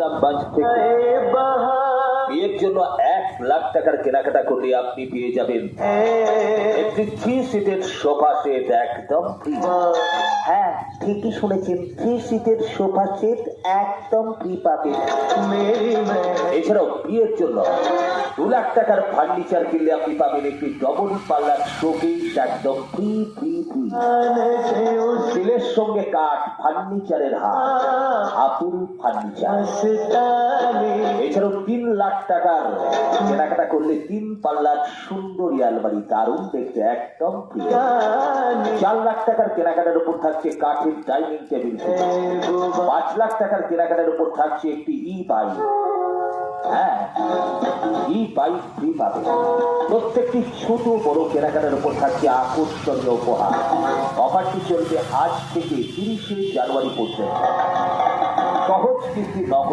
সুলতানগঞ্জ থেকে বিয়ের জন্য 1 লাখ টাকার কেনাকাটা করলে আপনি পেয়ে যাবেন একটি 3 সিটের সোফা সেট একদম ফ্রি। হ্যাঁ, ঠিকই শুনেছেন, 3 সিটের সোফা সেট একদম ফ্রি পাবেন। এছাড়াও বিয়ের জন্য 2 লাখ টাকার ফার্নিচার কিনলে আপনি পাবেন একটি ডবল পাল্লার শোকেস একদম ফ্রি ফ্রি ফ্রি। স্টিলের সঙ্গে কাঠ ফার্নিচারের হাতুল ফার্নিচার। এছাড়াও 3 লাখ টাকার কেনাকাটা করলে 3 পাল্লার সুন্দরী আলমারি দারুণ দেখতে একদম ফ্রি। 4 লাখ টাকার কেনাকাটার উপর থাকছে কাঠের ডাইনিং টেবিল। 5 লাখ টাকার কেনাকাটার উপর থাকছে একটি বাইক। হ্যাঁ, বাইক ফ্রি পাবে। প্রত্যেকটি ছোট বড় কেনাকাটার উপর থাকছে আকর্ষণীয় উপহার। অফারটি চলবে আজ থেকে 30শে জানুয়ারি পর্যন্ত। সহজ কিস্তি নগদ